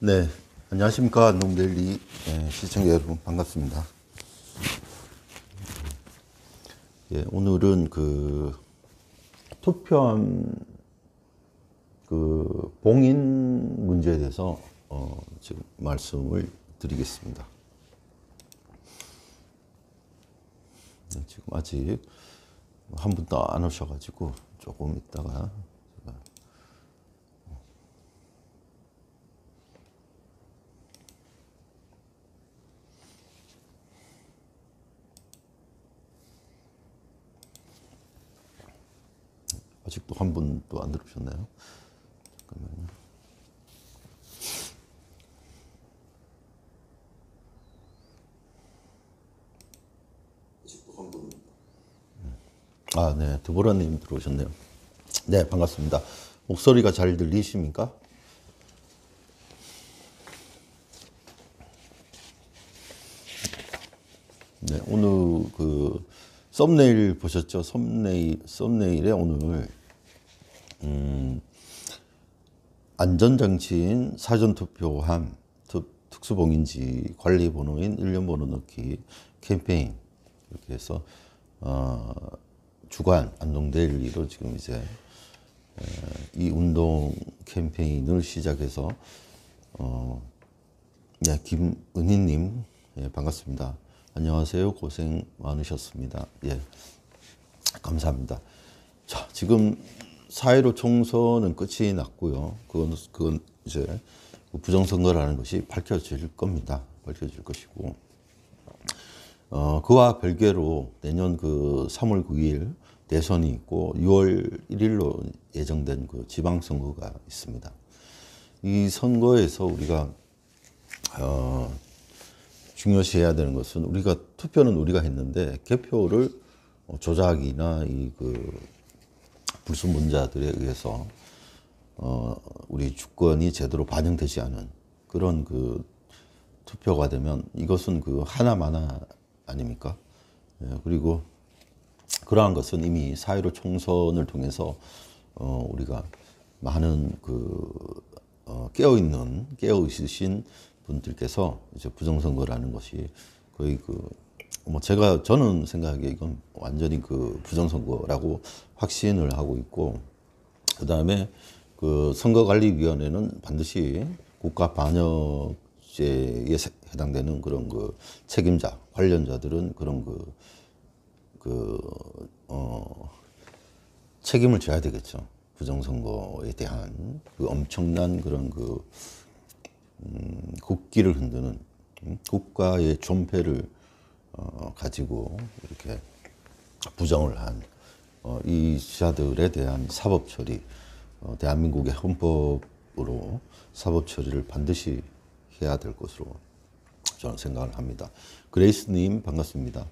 네, 안녕하십니까. 농데일리 시청자 여러분 반갑습니다. 예, 오늘은 그 투표함 그 봉인 문제에 대해서 지금 말씀을 드리겠습니다. 네, 지금 아직 한 분도 안 오셔가지고 조금 있다가 아직도 한 분도 안 들어오셨나요? 잠깐만요. 아직도 한 분. 아, 네, 드보라님 들어오셨네요. 네, 반갑습니다. 목소리가 잘 들리십니까? 네, 오늘 그 썸네일 보셨죠? 썸네일에 오늘 안전장치인 사전투표함 특수봉인지 관리번호인 1년번호 넣기 캠페인 이렇게 해서 주간 안동데일리로 지금 이제 이 운동 캠페인을 시작해서 네, 김은희님 예, 반갑습니다. 안녕하세요. 고생 많으셨습니다. 예, 감사합니다. 자, 지금 4.15 총선은 끝이 났고요. 그건 이제 부정선거라는 것이 밝혀질 겁니다. 밝혀질 것이고, 그와 별개로 내년 그 3월 9일 대선이 있고 6월 1일로 예정된 그 지방선거가 있습니다. 이 선거에서 우리가 중요시해야 되는 것은 우리가 투표는 우리가 했는데 개표를 조작이나 이 그 불순분자들에 의해서 우리 주권이 제대로 반영되지 않은 그런 그 투표가 되면 이것은 그 하나마나 아닙니까? 예, 그리고 그러한 것은 이미 4.15 총선을 통해서 우리가 많은 그 깨어 있으신 분들께서 이제 부정선거라는 것이 거의 그 뭐 저는 생각하기에 이건 완전히 그 부정선거라고 확신을 하고 있고, 그 다음에 그 선거관리위원회는 반드시 국가 반역죄에 해당되는 그런 그 책임자 관련자들은 그런 책임을 져야 되겠죠. 부정선거에 대한 그 엄청난 그런 그 국기를 흔드는 국가의 존폐를 가지고 이렇게 부정을 한 이 자들에 대한 사법 처리, 대한민국의 헌법으로 사법 처리를 반드시 해야 될 것으로 저는 생각을 합니다. 그레이스님 반갑습니다.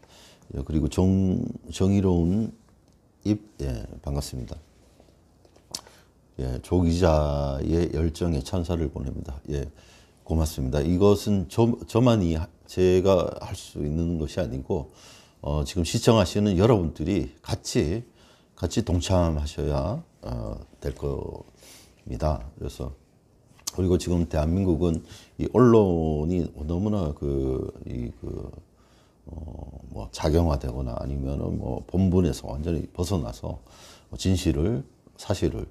예, 그리고 정의로운 입 예, 반갑습니다. 예, 조 기자의 열정에 찬사를 보냅니다. 예, 고맙습니다. 이것은 저만이 제가 할 수 있는 것이 아니고 지금 시청하시는 여러분들이 같이 동참하셔야 될 겁니다. 그래서 그리고 지금 대한민국은 이 언론이 너무나 뭐 작용화되거나 아니면은 뭐 본분에서 완전히 벗어나서 사실을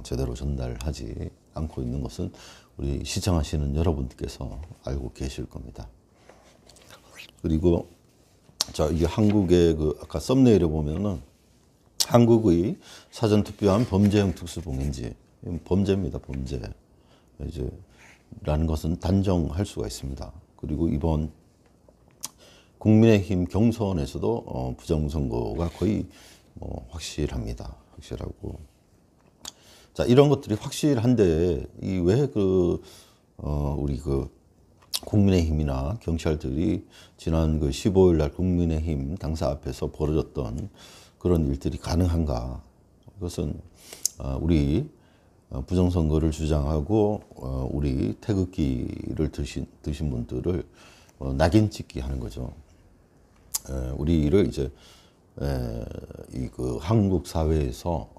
제대로 전달하지 않고 있는 것은 우리 시청하시는 여러분께서 알고 계실 겁니다. 그리고 자, 이게 한국의 그 아까 썸네일에 보면은 한국의 사전투표함 범죄형 특수봉인지 범죄입니다. 범죄 이제 라는 것은 단정할 수가 있습니다. 그리고 이번 국민의힘 경선에서도 부정선거가 거의 뭐 확실하고, 자, 이런 것들이 확실한데 이 왜 우리 국민의힘이나 경찰들이 지난 그 15일 날 국민의힘 당사 앞에서 벌어졌던 그런 일들이 가능한가? 이것은 우리 부정선거를 주장하고 우리 태극기를 드신 분들을 낙인 찍기 하는 거죠. 우리를 이제 이 한국 사회에서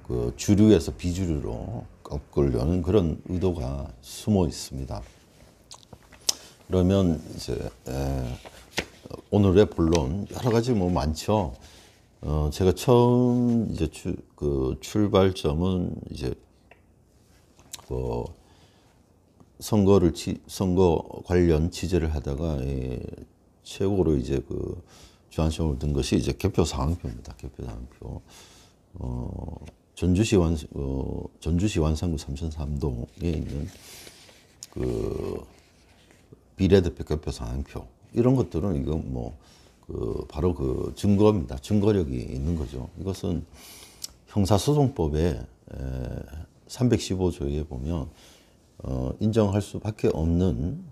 그 주류에서 비주류로 꺾으려는 그런 의도가 숨어 있습니다. 그러면 이제 오늘의 본론 여러 가지 뭐 많죠. 제가 처음 이제 출발점은 이제 선거 관련 취재를 하다가 최고로 이제 주안점을 든 것이 이제 개표 상황표입니다. 개표 상황표. 전주시 완산구 삼천삼동에 있는 비례대표 개표 상황표, 이런 것들은 이거 바로 증거입니다. 증거력이 있는 거죠. 이것은 형사소송법에 315조에 보면 인정할 수밖에 없는,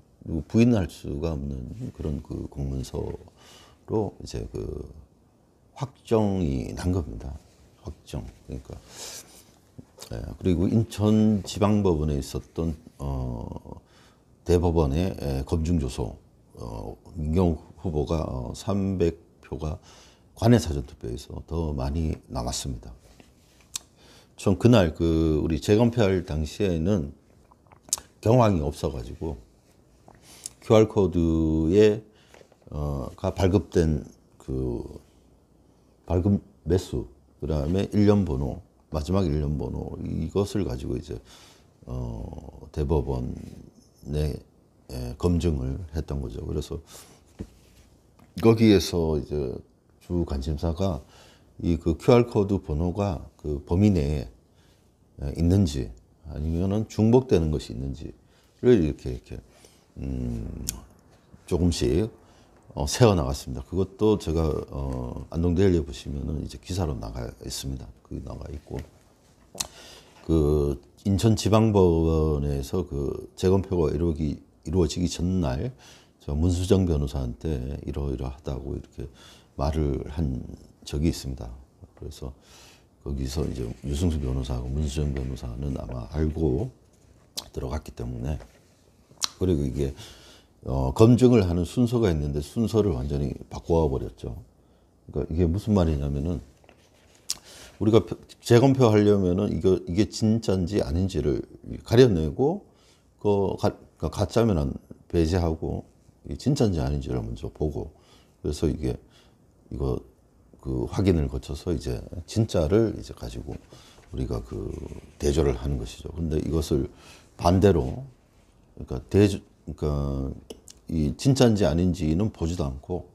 부인할 수가 없는 그런 공문서로 이제 확정이 난 겁니다. 확정. 그러니까 그리고 인천지방법원에 있었던 대법원의 검증조소, 민경욱 후보가 300표가 관내 사전투표에서 더 많이 남았습니다. 전 그날 우리 재검표할 당시에는 경황이 없어가지고 QR코드에 가 발급된 발급 매수, 그 다음에 일련 번호, 마지막 일련 번호, 이것을 가지고 이제 대법원에 검증을 했던 거죠. 그래서 거기에서 이제 주 관심사가 이 QR코드 번호가 범위 내에 있는지, 아니면은 중복되는 것이 있는지를 이렇게 조금씩 세워 나갔습니다. 그것도 제가 안동데일리에 보시면은 이제 기사로 나가 있습니다. 거기 나가 있고, 인천지방법원에서 재검표가 이루어지기 전날 저 문수정 변호사한테 이러이러하다고 이렇게 말을 한 적이 있습니다. 그래서 거기서 이제 유승수 변호사하고 문수정 변호사는 아마 알고 들어갔기 때문에, 그리고 이게 검증을 하는 순서가 있는데 순서를 완전히 바꿔 버렸죠. 그러니까 이게 무슨 말이냐면은, 우리가 재검표 하려면은 이게 진짜인지 아닌지를 가려내고 가짜면 배제하고 진짜인지 아닌지를 먼저 보고, 그래서 이거 확인을 거쳐서 이제 진짜를 이제 가지고 우리가 대조를 하는 것이죠. 근데 이것을 반대로, 그러니까 이 진짜인지 아닌지는 보지도 않고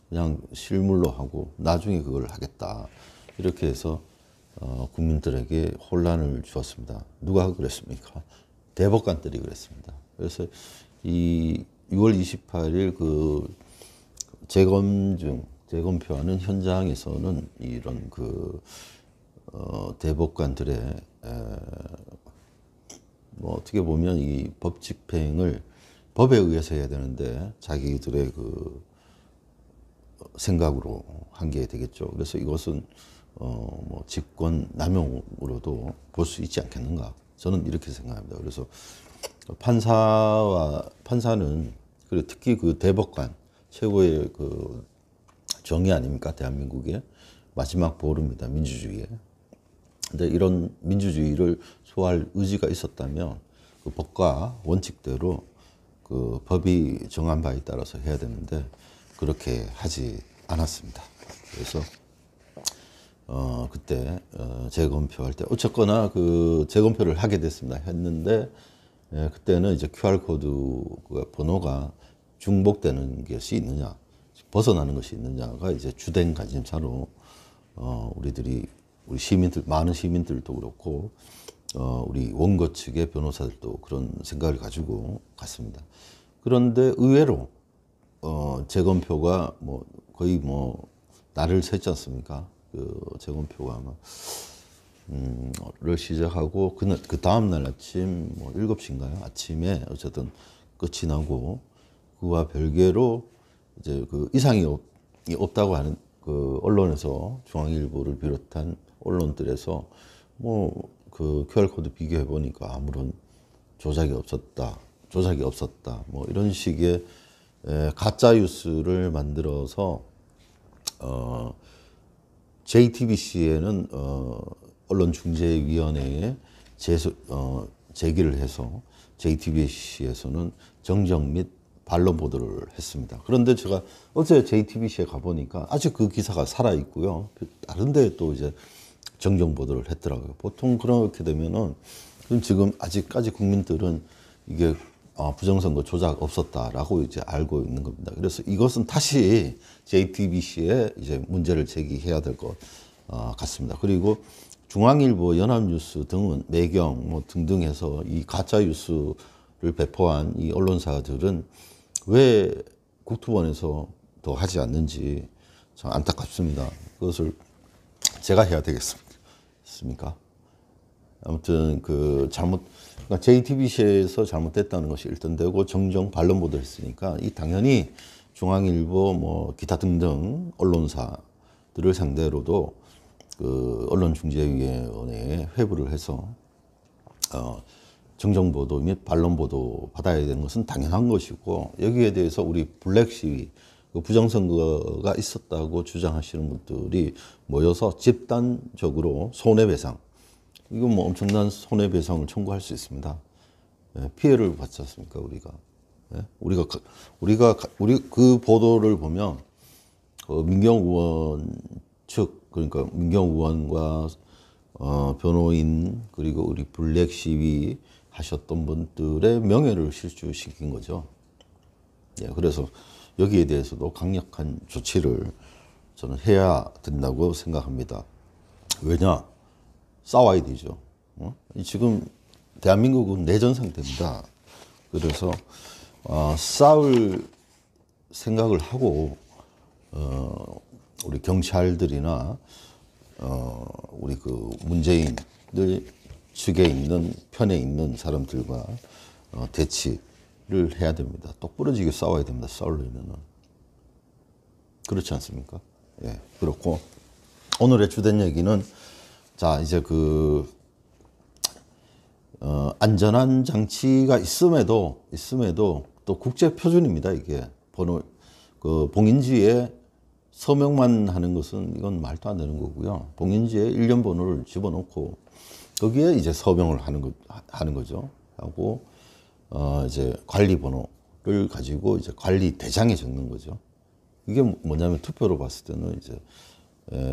그냥 실물로 하고 나중에 그걸 하겠다, 이렇게 해서 국민들에게 혼란을 주었습니다. 누가 그랬습니까? 대법관들이 그랬습니다. 그래서 이 6월 28일 재검표하는 현장에서는 이런 대법관들의 어떻게 보면 이 법 집행을 법에 의해서 해야 되는데 자기들의 생각으로 한 게 되겠죠. 그래서 이것은 직권 남용으로도 볼 수 있지 않겠는가, 저는 이렇게 생각합니다. 그래서 판사는, 그리고 특히 대법관, 최고의 정의 아닙니까? 대한민국의 마지막 보루입니다. 민주주의에. 근데 이런 민주주의를 소화할 의지가 있었다면 법과 원칙대로 법이 정한 바에 따라서 해야 되는데 그렇게 하지 않았습니다. 그래서 그때 재검표할 때 어쨌거나 재검표를 하게 됐습니다. 했는데 그때는 이제 QR코드 번호가 중복되는 것이 있느냐, 벗어나는 것이 있느냐가 이제 주된 관심사로 우리 시민들, 많은 시민들도 그렇고 우리 원고 측의 변호사들도 그런 생각을 가지고 갔습니다. 그런데 의외로 재검표가 거의 날을 샜지 않습니까? 재검표가 를 시작하고 그 다음 날 아침 7시인가요? 아침에 어쨌든 끝이 나고, 그와 별개로 이제 이상이 없다고 하는 언론에서, 중앙일보를 비롯한 언론들에서 QR코드 비교해 보니까 아무런 조작이 없었다, 이런 식의 가짜 뉴스를 만들어서 JTBC에는 언론중재위원회에 제기를 해서 JTBC에서는 정정 및 반론 보도를 했습니다. 그런데 제가 어제 JTBC에 가보니까 아직 그 기사가 살아있고요. 다른 데 또 이제 정정 보도를 했더라고요. 보통 그렇게 되면은 지금 아직까지 국민들은 이게 부정선거 조작 없었다라고 이제 알고 있는 겁니다. 그래서 이것은 다시 JTBC에 이제 문제를 제기해야 될 것 같습니다. 그리고 중앙일보, 연합뉴스 등은 매경 뭐 등등 해서 이 가짜 뉴스를 배포한 이 언론사들은 왜 국토본에서 더 하지 않는지 참 안타깝습니다. 그것을 제가 해야 되겠습니까? 아무튼 그 그러니까 JTBC에서 잘못됐다는 것이 일단되고 정정 반론 보도를 했으니까 이 당연히 중앙일보 뭐 기타 등등 언론사들을 상대로도 그 언론중재위원회에 회부를 해서 정정 보도 및 반론 보도 받아야 되는 것은 당연한 것이고, 여기에 대해서 우리 블랙 시위, 그 부정선거가 있었다고 주장하시는 분들이 모여서 집단적으로 손해배상, 이건 뭐 엄청난 손해배상을 청구할 수 있습니다. 피해를 받지 않습니까, 우리가? 우리 그 보도를 보면 민경 의원 측, 그러니까 민경 의원과 변호인 그리고 우리 블랙 시위 하셨던 분들의 명예를 실추시킨 거죠. 그래서 여기에 대해서도 강력한 조치를 저는 해야 된다고 생각합니다. 왜냐? 싸워야 되죠. 지금 대한민국은 내전 상태입니다. 그래서 싸울 생각을 하고 우리 경찰들이나 우리 그 문재인들 측에 있는 편에 있는 사람들과 대치를 해야 됩니다. 똑부러지게 싸워야 됩니다. 싸우려면은. 그렇지 않습니까? 예, 그렇고 오늘의 주된 얘기는 자 이제 안전한 장치가 있음에도 또 국제 표준입니다. 이게 봉인지에 서명만 하는 것은 이건 말도 안 되는 거고요. 봉인지에 일련 번호를 집어넣고 거기에 이제 서명을 하는 거죠. 하고 이제 관리 번호를 가지고 이제 관리 대장에 적는 거죠. 이게 뭐냐면 투표로 봤을 때는 이제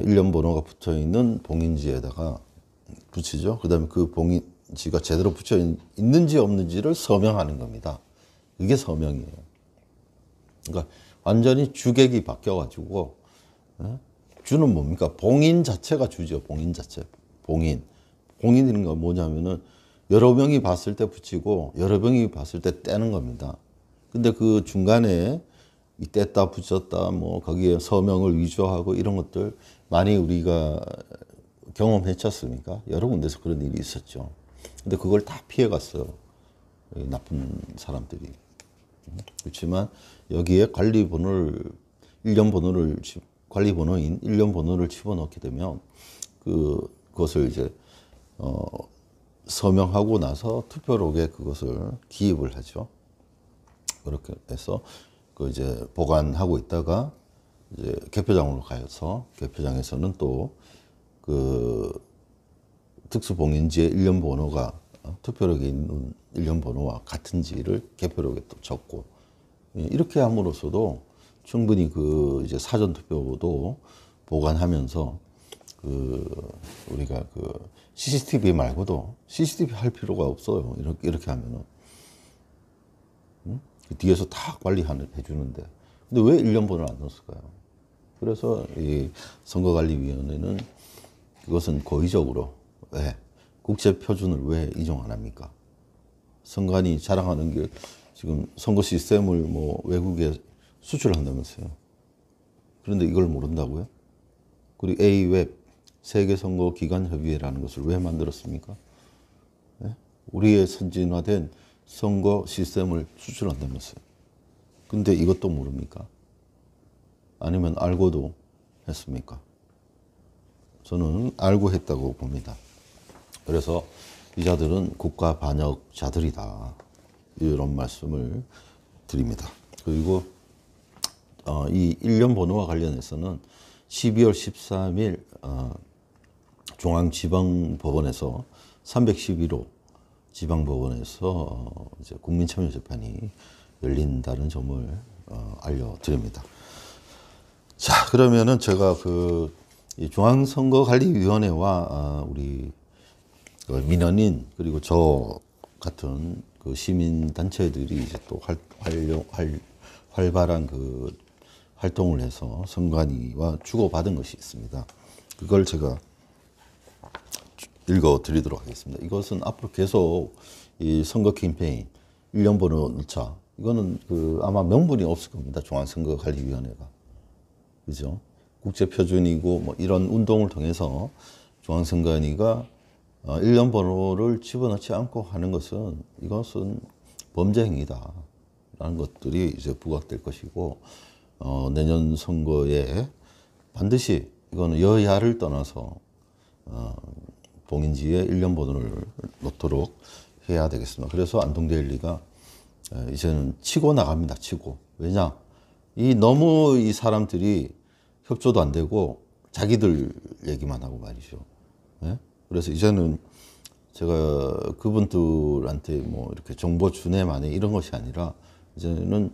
일련 번호가 붙어 있는 봉인지에다가 붙이죠. 그다음에 그 봉인지가 제대로 붙여 있는지 없는지를 서명하는 겁니다. 이게 서명이에요. 그러니까 완전히 주객이 바뀌어가지고 주는 뭡니까? 봉인 자체가 주죠. 봉인 자체. 봉인이라는 건 뭐냐면은 여러 명이 봤을 때 붙이고 여러 명이 봤을 때 떼는 겁니다. 근데 그 중간에 이 뗐다 붙였다 뭐 거기에 서명을 위조하고 이런 것들 많이 우리가 경험했지 않습니까? 여러 군데서 그런 일이 있었죠. 근데 그걸 다 피해갔어요. 나쁜 사람들이. 그렇지만 여기에 관리 번호인 일련 번호를 집어넣게 되면 그것을 이제 서명하고 나서 투표록에 그것을 기입을 하죠. 그렇게 해서 그 이제 보관하고 있다가 이제 개표장으로 가서 개표장에서는 또 그 특수봉인지의 일련 번호가 투표록에 있는 일련 번호와 같은지를 개표록에 또 적고, 이렇게 함으로써도 충분히 그 이제 사전 투표도 보관하면서 우리가 CCTV 말고도 CCTV 할 필요가 없어요. 이렇게 하면은 뒤에서 다 관리해 주는데, 근데 왜 일련 번호를 안 넣었을까요? 그래서 이 선거관리위원회는 그것은 고의적으로 왜 국제 표준을 왜 인정 안 합니까? 선관위 자랑하는 게 지금 선거 시스템을 뭐 외국에 수출한다면서요. 그런데 이걸 모른다고요? 그리고 A웹 세계선거기관협의회라는 것을 왜 만들었습니까? 네? 우리의 선진화된 선거 시스템을 수출한다면서요. 근데 이것도 모릅니까? 아니면 알고도 했습니까? 저는 알고 했다고 봅니다. 그래서 이 자들은 국가 반역자들이다, 이런 말씀을 드립니다. 그리고 이 일련 번호와 관련해서는 12월 13일 중앙지방법원에서 311호 지방법원에서 이제 국민참여재판이 열린다는 점을 알려드립니다. 자, 그러면은 제가 이 중앙선거관리위원회와 우리 민원인 그리고 저 같은 그 시민단체들이 이제 또 활발한 그 활동을 해서 선관위와 주고받은 것이 있습니다. 그걸 제가 읽어드리도록 하겠습니다. 이것은 앞으로 계속 이 선거 캠페인 1년 번호 넣자. 이거는 아마 명분이 없을 겁니다. 중앙선거관리위원회가. 그죠? 국제표준이고 뭐 이런 운동을 통해서 중앙선관위가 1년 번호를 집어넣지 않고 하는 것은 이것은 범죄 행위다. 라는 것들이 이제 부각될 것이고, 내년 선거에 반드시 이거는 여야를 떠나서, 봉인지에 1년 번호를 놓도록 해야 되겠습니다. 그래서 안동데일리가 이제는 치고 나갑니다. 치고. 왜냐? 너무 이 사람들이 협조도 안 되고 자기들 얘기만 하고 말이죠. 네? 그래서 이제는 제가 그분들한테 뭐 이렇게 정보 주네만에 이런 것이 아니라 이제는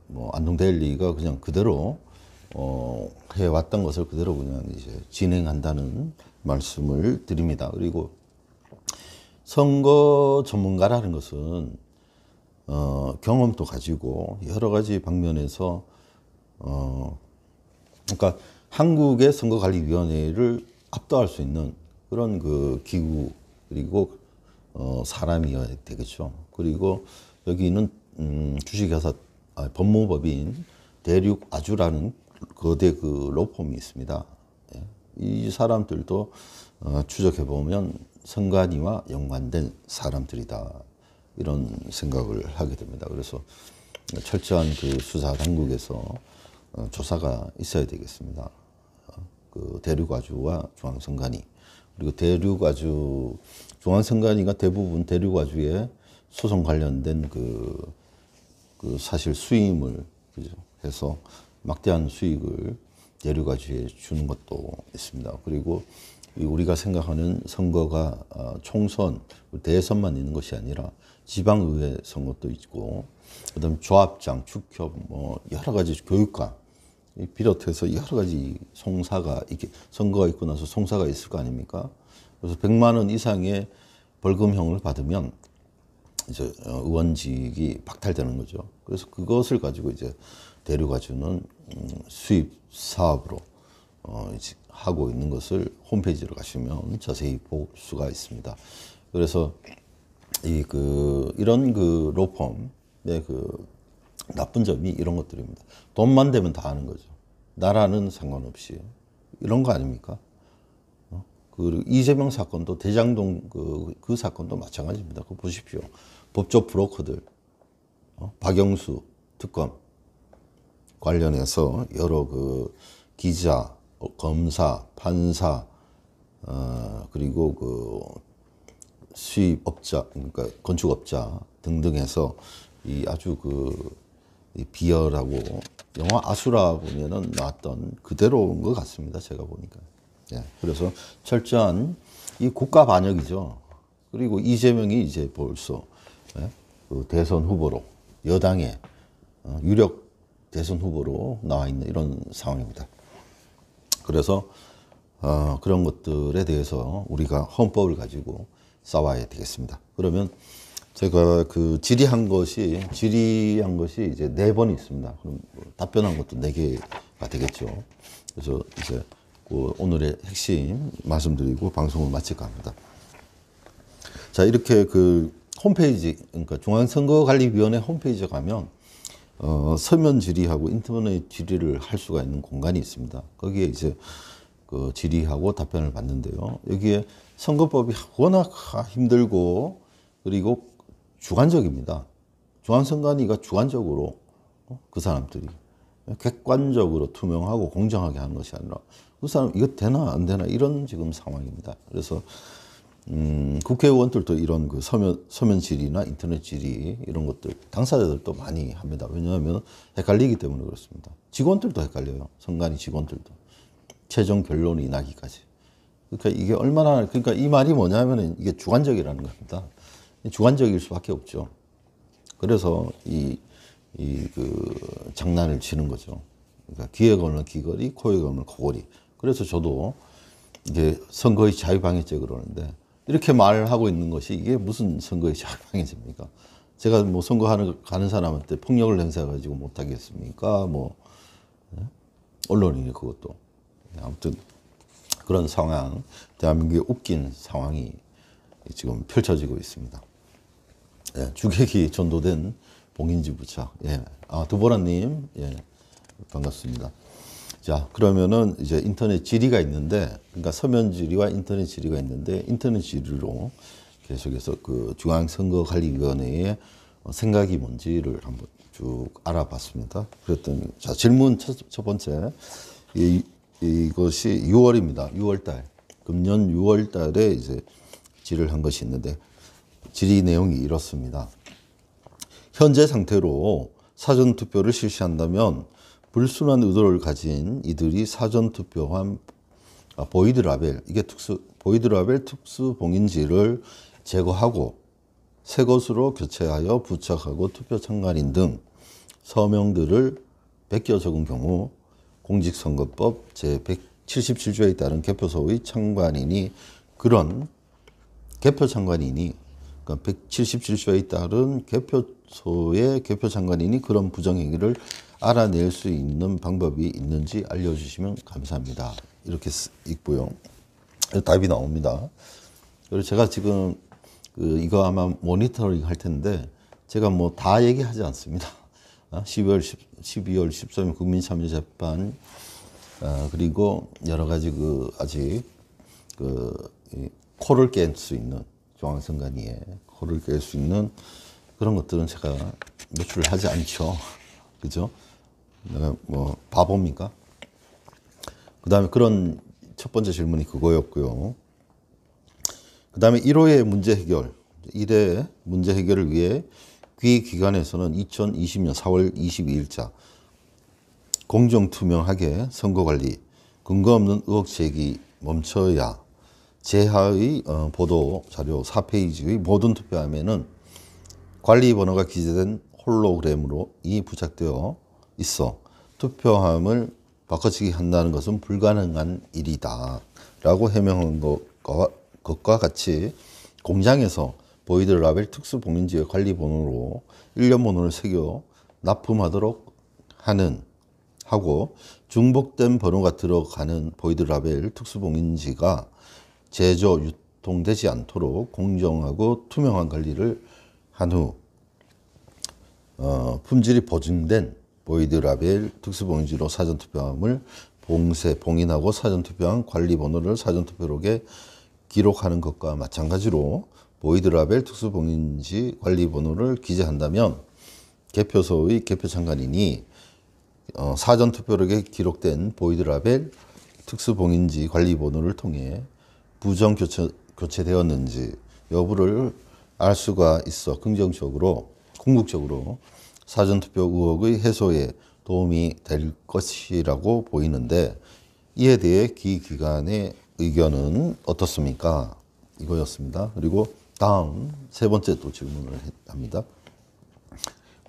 뭐 안동데일리가 그냥 그대로 해왔던 것을 그대로 그냥 이제 진행한다는 말씀을 드립니다. 그리고 선거 전문가라는 것은 경험도 가지고 여러 가지 방면에서 그러니까 한국의 선거관리위원회를 압도할 수 있는 그런 그 기구 그리고 사람이어야 되겠죠. 그리고 여기는 주식회사 법무법인 대륙아주라는 거대 그 로펌이 있습니다. 이 사람들도 추적해 보면 선관위와 연관된 사람들이다 이런 생각을 하게 됩니다. 그래서 철저한 그 수사 당국에서 조사가 있어야 되겠습니다. 그 대륙아주와 중앙선관위 그리고 대륙아주 중앙선관위가 대부분 대륙아주에 소송 관련된 그 사실 수임을 그죠? 해서 막대한 수익을 대륙아주에 주는 것도 있습니다. 그리고 우리가 생각하는 선거가 총선, 대선만 있는 것이 아니라 지방의회 선거도 있고, 그다음 조합장, 축협, 뭐 여러 가지 교육감 비롯해서 여러 가지 송사가 이렇게 선거가 있고 나서 송사가 있을 거 아닙니까? 그래서 100만 원 이상의 벌금형을 받으면 이제 의원직이 박탈되는 거죠. 그래서 그것을 가지고 이제 대륙아주는 수입 사업으로 이제 하고 있는 것을 홈페이지로 가시면 자세히 볼 수가 있습니다. 그래서 이런 그 로펌의 그 나쁜 점이 이런 것들입니다. 돈만 되면 다 하는 거죠. 나라는 상관없이 이런 거 아닙니까? 그 이재명 사건도 대장동 그 사건도 마찬가지입니다. 그거 보십시오. 법조 브로커들, 박영수 특검 관련해서 여러 그 기자, 검사, 판사, 그리고 그 수입업자, 그러니까 건축업자 등등해서 아주 이 비열하고 영화 아수라 보면은 나왔던 그대로인 것 같습니다. 제가 보니까. 예, 그래서 철저한 이 국가 반역이죠. 그리고 이재명이 이제 벌써 그 대선 후보로 여당의 유력 대선 후보로 나와 있는 이런 상황입니다. 그래서 그런 것들에 대해서 우리가 헌법을 가지고 싸워야 되겠습니다. 그러면 제가 질의한 것이 이제 4번 있습니다. 그럼 답변한 것도 4개가 되겠죠. 그래서 이제 오늘의 핵심 말씀드리고 방송을 마칠까 합니다. 자, 이렇게 홈페이지, 그러니까 중앙선거관리위원회 홈페이지에 가면 서면 질의하고 인터넷 질의를 할 수가 있는 공간이 있습니다. 거기에 이제 질의하고 답변을 받는데요. 여기에 선거법이 워낙 힘들고 그리고 주관적입니다. 중앙선관위가 주관적으로 그 사람들이 객관적으로 투명하고 공정하게 하는 것이 아니라 그 사람 이거 되나 안 되나 이런 지금 상황입니다. 그래서 국회의원들도 이런 서면 질의나 인터넷 질의 이런 것들 당사자들도 많이 합니다. 왜냐하면 헷갈리기 때문에 그렇습니다. 직원들도 헷갈려요. 선관위 직원들도 최종 결론이 나기까지. 그러니까 이게 얼마나, 그러니까 이 말이 뭐냐면은 이게 주관적이라는 겁니다. 주관적일 수밖에 없죠. 그래서 그 장난을 치는 거죠. 그러니까 귀에 걸면 귀걸이, 코에 걸면 코걸이. 그래서 저도 이게 선거의 자유방해죄 그러는데, 이렇게 말하고 있는 것이 이게 무슨 선거의 자유방해죄입니까? 제가 뭐 가는 사람한테 폭력을 행사해가지고 못하겠습니까? 뭐, 언론이니 그것도. 아무튼 그런 상황, 대한민국의 웃긴 상황이 지금 펼쳐지고 있습니다. 예, 주객이 전도된 봉인지 부착. 예. 두보라님, 예, 반갑습니다. 자, 그러면은 이제 인터넷 질의가 있는데, 그러니까 서면 질의와 인터넷 질의가 있는데, 인터넷 질의로 계속해서 그 중앙선거관리위원회의 생각이 뭔지를 한번 쭉 알아봤습니다. 그랬더니, 자, 질문 첫 번째. 이것이 6월입니다. 6월달. 금년 6월달에 이제 질의를 한 것이 있는데, 질의 내용이 이렇습니다. 현재 상태로 사전투표를 실시한다면 불순한 의도를 가진 이들이 사전투표한 보이드라벨, 이게 보이드라벨 특수봉인지를 제거하고 새 것으로 교체하여 부착하고 투표 참관인 등 서명들을 베껴 적은 경우 공직선거법 제177조에 따른 개표소의 참관인이 그런 개표 참관인이, 그러니까 177조에 따른 개표소의 개표 참관인이 그런 부정행위를 알아낼 수 있는 방법이 있는지 알려주시면 감사합니다. 이렇게 있고요. 답이 나옵니다. 그리고 제가 지금 이거 아마 모니터링 할 텐데 제가 뭐 다 얘기하지 않습니다. 12월 13일 국민참여재판, 그리고 여러 가지 아직 코를 깰 수 있는, 중앙선관위에 코를 깰 수 있는 그런 것들은 제가 노출을 하지 않죠. 그죠? 내가 뭐 바보입니까? 그 다음에 그런 첫 번째 질문이 그거였고요. 그 다음에 1호의 문제 해결, 1회 문제 해결을 위해 귀기관에서는 2020년 4월 22일자 공정투명하게 선거관리, 근거 없는 의혹 제기 멈춰야 제하의 보도 자료 4페이지의 모든 투표함에는 관리 번호가 기재된 홀로그램으로 부착되어 있어 투표함을 바꿔치기 한다는 것은 불가능한 일이다 라고 해명한 것과 같이 공장에서 보이드라벨 특수봉인지의 관리 번호로 1년 번호를 새겨 납품하도록 하고 중복된 번호가 들어가는 보이드라벨 특수봉인지가 제조, 유통되지 않도록 공정하고 투명한 관리를 한 후 품질이 보증된 보이드라벨 특수봉인지로 사전투표함을 봉인하고 사전투표함 관리번호를 사전투표록에 기록하는 것과 마찬가지로 보이드라벨 특수봉인지 관리번호를 기재한다면 개표소의 개표참관인이 사전투표록에 기록된 보이드라벨 특수봉인지 관리번호를 통해 부정 교체되었는지 여부를 알 수가 있어 궁극적으로 사전투표 의혹의 해소에 도움이 될 것이라고 보이는데, 이에 대해 기관의 의견은 어떻습니까? 이거였습니다. 그리고 다음 세 번째 또 질문을 합니다.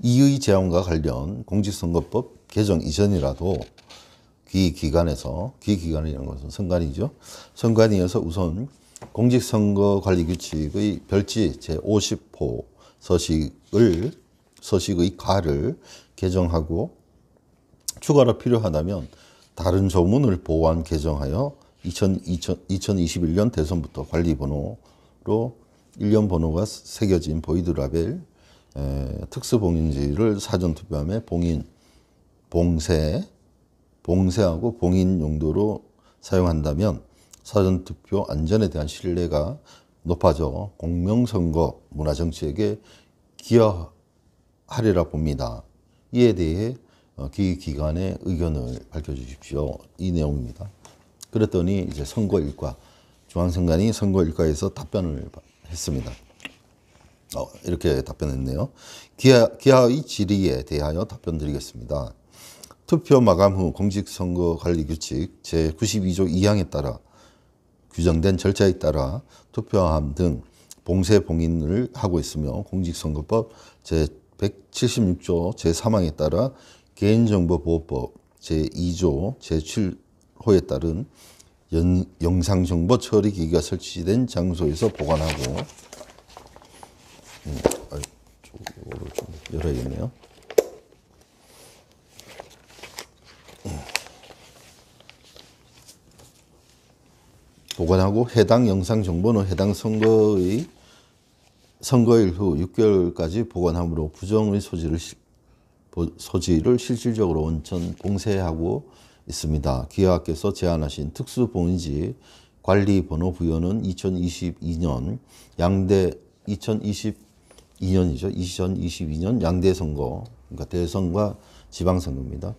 이의 제안과 관련 공직선거법 개정 이전이라도 기기관이라는 것은 선관위죠. 선관위에서 우선 공직선거관리규칙의 별지 제50호 서식의 가를 개정하고 추가로 필요하다면 다른 조문을 보완 개정하여 2021년 대선부터 관리번호로 1년 번호가 새겨진 보이드라벨 특수봉인지를 사전투표함에 봉쇄하고 봉인 용도로 사용한다면 사전투표 안전에 대한 신뢰가 높아져 공명선거 문화정치에게 기여하리라 봅니다. 이에 대해 기관의 의견을 밝혀주십시오. 이 내용입니다. 그랬더니 이제 선거일과, 중앙선관위 선거일과에서 답변을 했습니다. 이렇게 답변했네요. 기하의 질의에 대하여 답변드리겠습니다. 투표 마감 후 공직선거관리규칙 제92조 2항에 따라 규정된 절차에 따라 투표함 등 봉쇄 봉인을 하고 있으며 공직선거법 제176조 제3항에 따라 개인정보보호법 제2조 제7호에 따른 영상정보 처리기기가 설치된 장소에서 보관하고 이거를 좀 열어야겠네요. 보관하고 해당 영상 정보는 해당 선거일 후 6개월까지 보관함으로 부정의 소지를 실질적으로 원천 봉쇄하고 있습니다. 기하께서 제안하신 특수봉인지 관리번호 부여는 2022년 양대 2022년 양대 선거, 그러니까 대선과 지방선거입니다.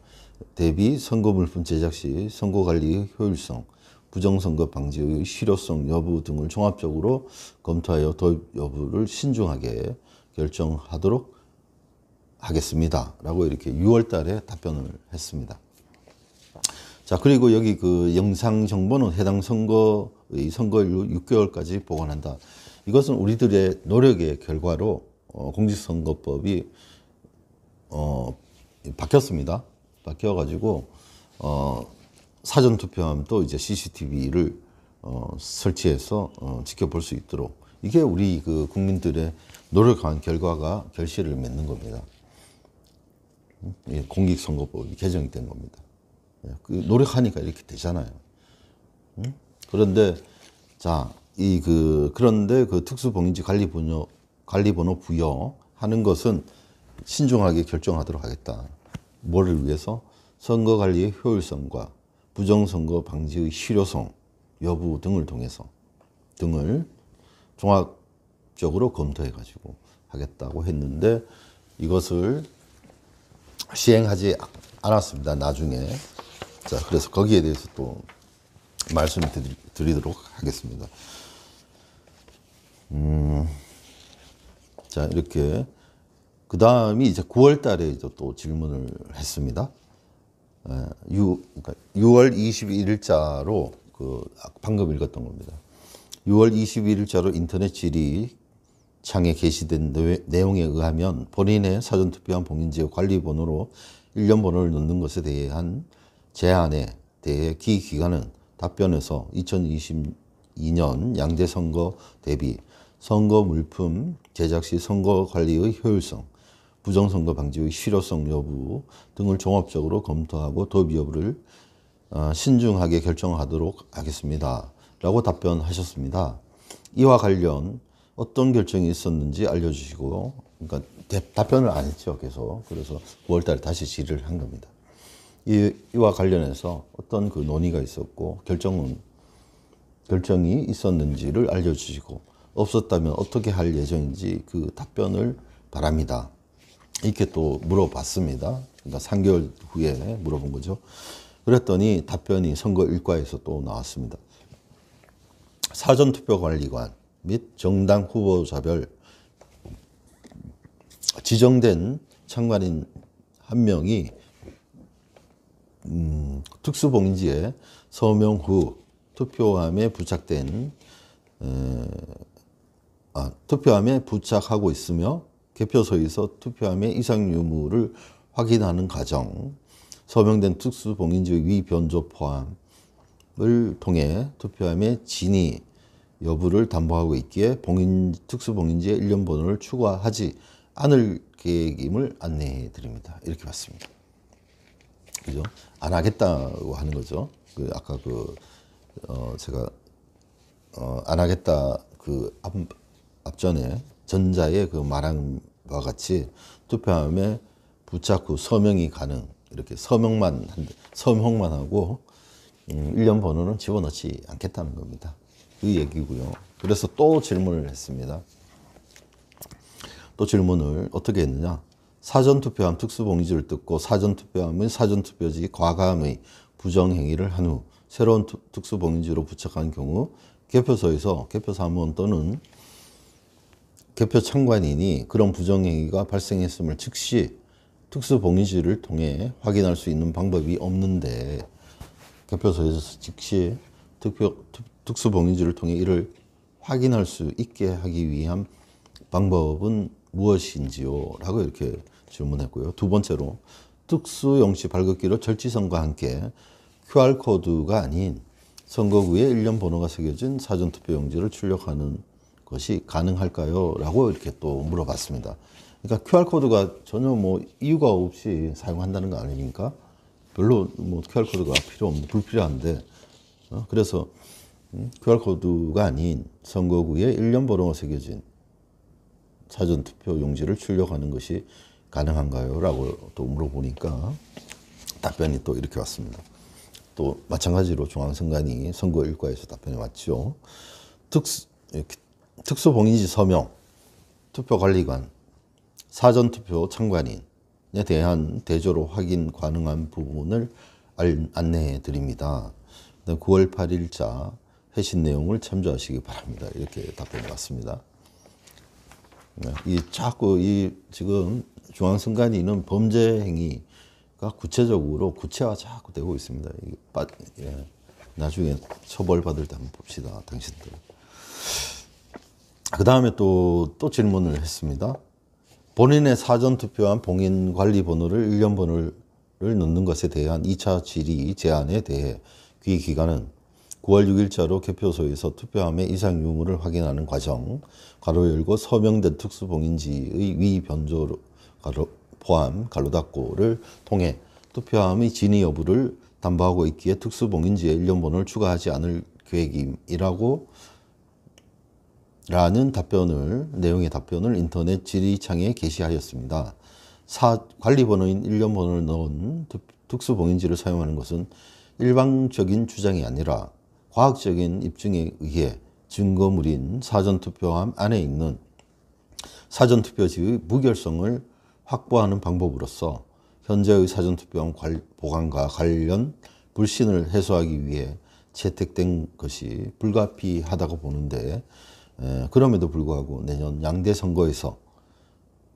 대비 선거물품 제작 시 선거관리의 효율성, 부정선거 방지의 실효성 여부 등을 종합적으로 검토하여 도입 여부를 신중하게 결정하도록 하겠습니다. 라고 이렇게 6월 달에 답변을 했습니다. 자, 그리고 여기 그 영상 정보는 해당 선거의 선거일 후 6개월까지 보관한다. 이것은 우리들의 노력의 결과로 공직선거법이 바뀌었습니다. 바뀌어가지고 사전투표함도 이제 CCTV를 설치해서 지켜볼 수 있도록, 이게 우리 그 국민들의 노력한 결과가 결실을 맺는 겁니다. 공직선거법이 개정이 된 겁니다. 그 노력하니까 이렇게 되잖아요. 그런데 자, 그런데 그 특수봉인지 관리번호 부여하는 것은 신중하게 결정하도록 하겠다. 뭐를 위해서? 선거관리의 효율성과 부정선거 방지의 실효성 여부 등을 통해서 등을 종합적으로 검토해가지고 하겠다고 했는데 이것을 시행하지 않았습니다. 나중에. 자, 그래서 거기에 대해서 또 말씀을 드리도록 하겠습니다. 자, 이렇게 그 다음이 이제 9월 달에 이제 또 질문을 했습니다. 6월 21일자로 방금 읽었던 겁니다. 6월 21일자로 인터넷 질의 창에 게시된 내용에 의하면 본인의 사전투표한 봉인지의 관리번호로 1년 번호를 넣는 것에 대한 제안에 대해 기 기관은 답변에서 2022년 양대선거 대비 선거 물품 제작 시 선거 관리의 효율성, 부정선거 방지의 실효성 여부 등을 종합적으로 검토하고 도입 여부를 신중하게 결정하도록 하겠습니다. 라고 답변하셨습니다. 이와 관련 어떤 결정이 있었는지 알려주시고, 그러니까 답변을 안 했죠, 계속. 그래서 9월 달에 다시 질의를 한 겁니다. 이와 관련해서 어떤 그 논의가 있었고, 결정이 있었는지를 알려주시고, 없었다면 어떻게 할 예정인지 그 답변을 바랍니다. 이렇게 또 물어봤습니다. 그러니까 3개월 후에 물어본 거죠. 그랬더니 답변이 선거 일과에서 또 나왔습니다. 사전투표관리관 및 정당 후보자별 지정된 참관인 한 명이 특수봉인지에 서명 후 투표함에 부착하고 있으며 개표소에서 투표함의 이상 유무를 확인하는 과정, 서명된 특수봉인지의 위 변조 포함을 통해 투표함의 진위 여부를 담보하고 있기에 특수봉인지의 1년 번호를 추가하지 않을 계획임을 안내해 드립니다. 이렇게 봤습니다. 그죠? 안 하겠다고 하는 거죠. 아까 제가 안 하겠다 앞전에 전자에 말한 바와 같이 투표함에 부착 후 서명이 가능, 이렇게 서명만 하고 1년 번호는 집어넣지 않겠다는 겁니다. 그 얘기고요. 그래서 또 질문을 했습니다. 또 질문을 어떻게 했느냐? 사전투표함 특수봉인지를 뜯고 사전투표함의 사전투표지 과감의 부정행위를 한 후 새로운 특수봉인지로 부착한 경우 개표소에서 개표사무원 또는 개표 참관인이 그런 부정행위가 발생했음을 즉시 특수봉인지를 통해 확인할 수 있는 방법이 없는데, 개표소에서 즉시 특수봉인지를 통해 이를 확인할 수 있게 하기 위한 방법은 무엇인지요? 라고 이렇게 질문했고요. 두 번째로 특수용시 발급기로 절지선과 함께 QR코드가 아닌 선거구에 일련 번호가 새겨진 사전투표용지를 출력하는 것이 가능할까요? 라고 이렇게 또 물어봤습니다. 그러니까 QR코드가 전혀 뭐 이유가 없이 사용한다는 거 아닙니까? 별로 뭐 QR코드가 불필요한데, 그래서 QR코드가 아닌 선거구에 일련 번호가 새겨진 사전투표 용지를 출력하는 것이 가능한가요? 라고 또 물어보니까 답변이 또 이렇게 왔습니다. 또 마찬가지로 중앙선관위 선거일과에서 답변이 왔죠. 특수봉인지 서명, 투표관리관, 사전투표 참관인에 대한 대조로 확인 가능한 부분을 안내해 드립니다. 9월 8일자 회신 내용을 참조하시기 바랍니다. 이렇게 답변이 왔습니다. 지금 중앙선관위는 범죄 행위가 구체적으로 구체화 자꾸 되고 있습니다. 나중에 처벌받을 때 한번 봅시다, 당신들. 그 다음에 또 질문을 했습니다. 본인의 사전투표한 봉인관리번호를 일련 번호를 넣는 것에 대한 2차 질의 제안에 대해 귀 기관은 9월 6일자로 개표소에서 투표함의 이상 유무를 확인하는 과정, 괄호 열고 서명된 특수봉인지의 위 변조 포함 가로 닫고를 통해 투표함의 진위 여부를 담보하고 있기에 특수봉인지에 일련 번호를 추가하지 않을 계획임이라고 라는 내용의 답변을 인터넷 질의창에 게시하였습니다. 관리번호인 일련 번호를 넣은 특수봉인지를 사용하는 것은 일방적인 주장이 아니라 과학적인 입증에 의해 증거물인 사전투표함 안에 있는 사전투표지의 무결성을 확보하는 방법으로서 현재의 사전투표함 보관과 관련 불신을 해소하기 위해 채택된 것이 불가피하다고 보는데, 그럼에도 불구하고 내년 양대 선거에서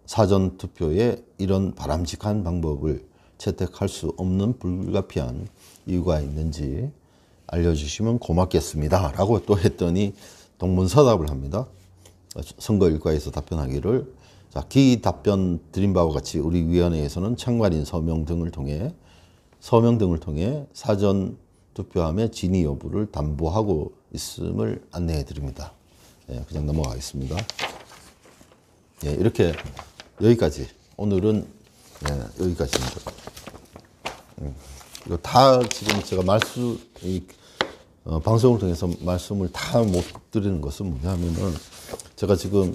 사전투표에 이런 바람직한 방법을 채택할 수 없는 불가피한 이유가 있는지 알려주시면 고맙겠습니다. 라고 또 했더니 동문서답을 합니다. 선거일과에서 답변하기를, 기 답변 드린 바와 같이 우리 위원회에서는 참관인 서명 등을 통해 사전 투표함의 진위 여부를 담보하고 있음을 안내해 드립니다. 그냥 넘어가겠습니다. 이렇게 여기까지. 오늘은 여기까지입니다. 이거 다 지금 제가 방송을 통해서 말씀을 다 못 드리는 것은 뭐냐면은, 제가 지금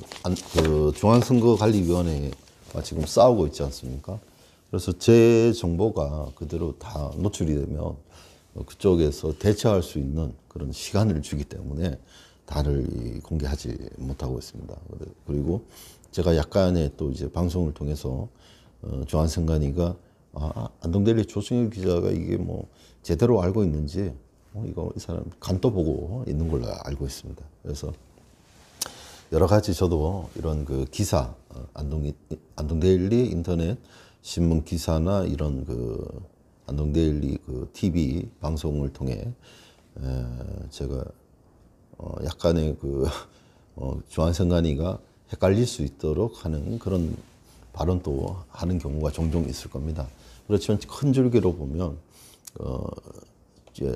중앙선거관리위원회와 지금 싸우고 있지 않습니까? 그래서 제 정보가 그대로 다 노출이 되면 그쪽에서 대처할 수 있는 그런 시간을 주기 때문에 다를 공개하지 못하고 있습니다. 그리고 제가 약간의 또 이제 방송을 통해서 중앙선관위가 안동데일리 조승일 기자가 이게 뭐 제대로 알고 있는지 이 사람 간도 보고 있는 걸로 알고 있습니다. 그래서 여러 가지 저도 이런 그 기사, 안동데일리 인터넷 신문 기사나 이런 안동데일리 TV 방송을 통해 제가 약간의 중앙선관위가 헷갈릴 수 있도록 하는 그런 발언도 하는 경우가 종종 있을 겁니다. 그렇지만 큰 줄기로 보면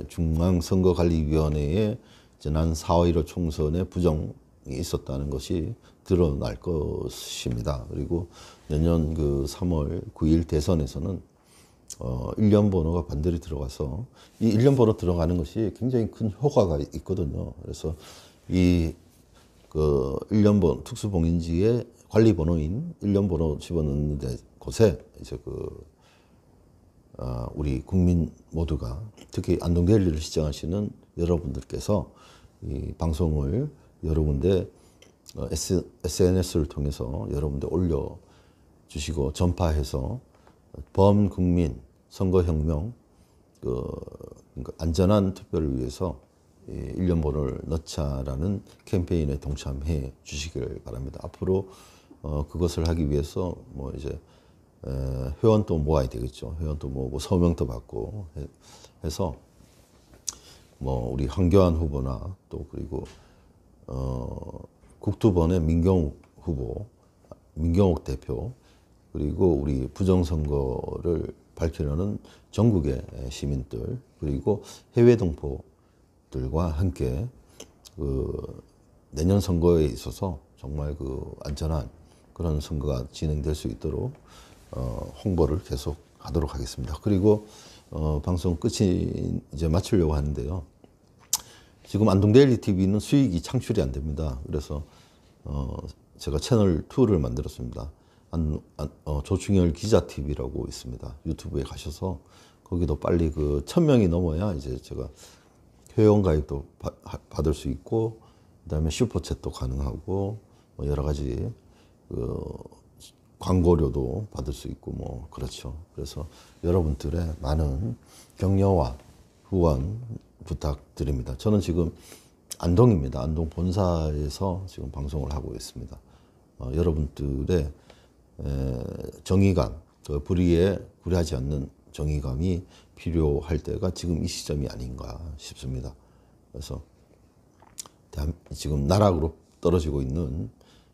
중앙선거관리위원회에 지난 4.15 총선에 부정이 있었다는 것이 드러날 것입니다. 그리고 내년 3월 9일 대선에서는 일련 번호가 반드시 들어가서 이 일련 번호 들어가는 것이 굉장히 큰 효과가 있거든요. 그래서 이 일련 번호 특수봉인지의 관리 번호인 일련 번호 집어넣는 곳에 이제 우리 국민 모두가, 특히 안동데일리를 시청하시는 여러분들께서 이 방송을 여러 군데 SNS를 통해서 여러분들 올려주시고 전파해서 범국민 선거혁명, 그러니까 안전한 투표를 위해서 일련 번호를 넣자라는 캠페인에 동참해 주시길 바랍니다. 앞으로 그것을 하기 위해서 뭐 이제 회원도 모아야 되겠죠. 회원도 모으고 서명도 받고 해서 뭐 우리 황교안 후보나 또 그리고 국토번의 민경욱 후보, 민경욱 대표, 그리고 우리 부정선거를 밝히려는 전국의 시민들, 그리고 해외 동포들과 함께 그 내년 선거에 있어서 정말 그 안전한 그런 선거가 진행될 수 있도록 홍보를 계속 하도록 하겠습니다. 그리고 방송 끝이 이제 마치려고 하는데요. 지금 안동데일리 TV는 수익이 창출이 안 됩니다. 그래서 제가 채널 2를 만들었습니다. 조충열 기자 TV라고 있습니다. 유튜브에 가셔서 거기도 빨리 그 1000명이 넘어야 이제 제가 회원 가입도 받을 수 있고, 그다음에 슈퍼챗도 가능하고, 뭐 여러 가지 그 광고료도 받을 수 있고 뭐 그렇죠. 그래서 여러분들의 많은 격려와 후원 부탁드립니다. 저는 지금 안동입니다. 안동 본사에서 지금 방송을 하고 있습니다. 여러분들의 정의감, 그 불의에 굴하지 않는 정의감이 필요할 때가 지금 이 시점이 아닌가 싶습니다. 그래서 지금 나락으로 떨어지고 있는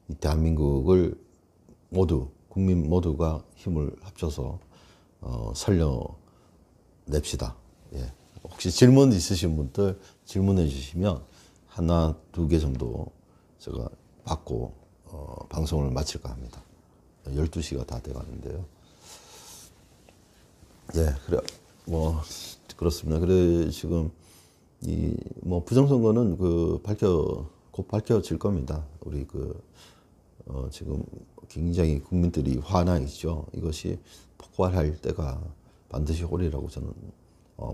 이 대한민국을 국민 모두가 힘을 합쳐서 살려냅시다. 예. 혹시 질문 있으신 분들 질문해 주시면 하나, 2개 정도 제가 받고 방송을 마칠까 합니다. 12시가 다 돼 가는데요. 예, 그래, 뭐, 그렇습니다. 그래, 지금, 뭐, 부정선거는 곧 밝혀질 겁니다. 우리 지금 굉장히 국민들이 화나 있죠. 이것이 폭발할 때가 반드시 오리라고 저는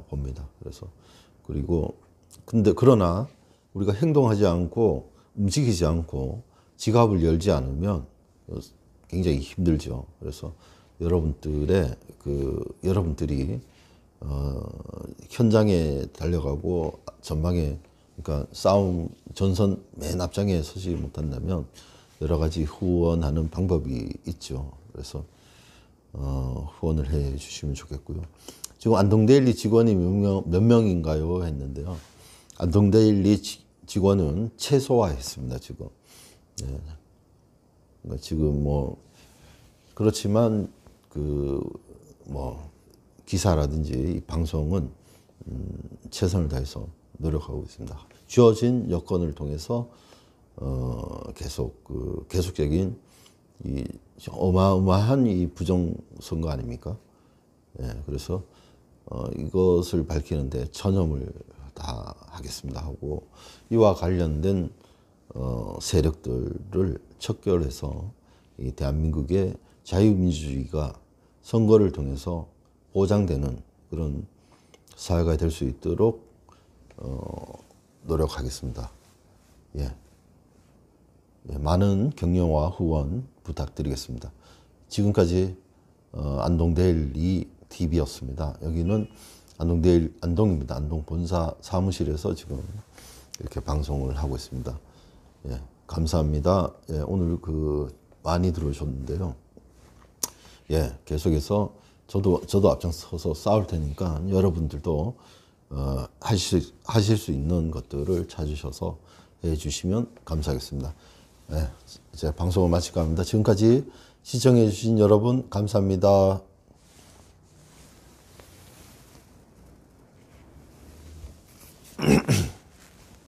봅니다. 그래서, 그러나 우리가 행동하지 않고 움직이지 않고 지갑을 열지 않으면 굉장히 힘들죠. 그래서 여러분들이 현장에 달려가고 전방에, 그러니까 싸움 전선 맨 앞장에 서지 못한다면 여러 가지 후원하는 방법이 있죠. 그래서 후원을 해 주시면 좋겠고요. 지금 안동데일리 직원이 몇 명인가요? 했는데요. 안동데일리 직원은 최소화했습니다. 지금. 네. 그러니까 지금 뭐 그렇지만 기사라든지 방송은 최선을 다해서 노력하고 있습니다. 주어진 여건을 통해서 계속적인 이 어마어마한 이 부정선거 아닙니까? 예, 그래서 이것을 밝히는데 전념을 다 하겠습니다 하고, 이와 관련된 세력들을 척결해서 이 대한민국의 자유민주주의가 선거를 통해서 보장되는 그런 사회가 될 수 있도록 노력하겠습니다. 예. 예, 많은 격려와 후원 부탁드리겠습니다. 지금까지 안동데일리 TV였습니다. 여기는 안동입니다. 안동 본사 사무실에서 지금 이렇게 방송을 하고 있습니다. 예, 감사합니다. 예, 오늘 많이 들어오셨는데요. 예, 계속해서 저도 앞장서서 싸울 테니까 여러분들도 하실 수 있는 것들을 찾으셔서 해주시면 감사하겠습니다. 예, 이제 방송을 마칠까 합니다. 지금까지 시청해주신 여러분 감사합니다.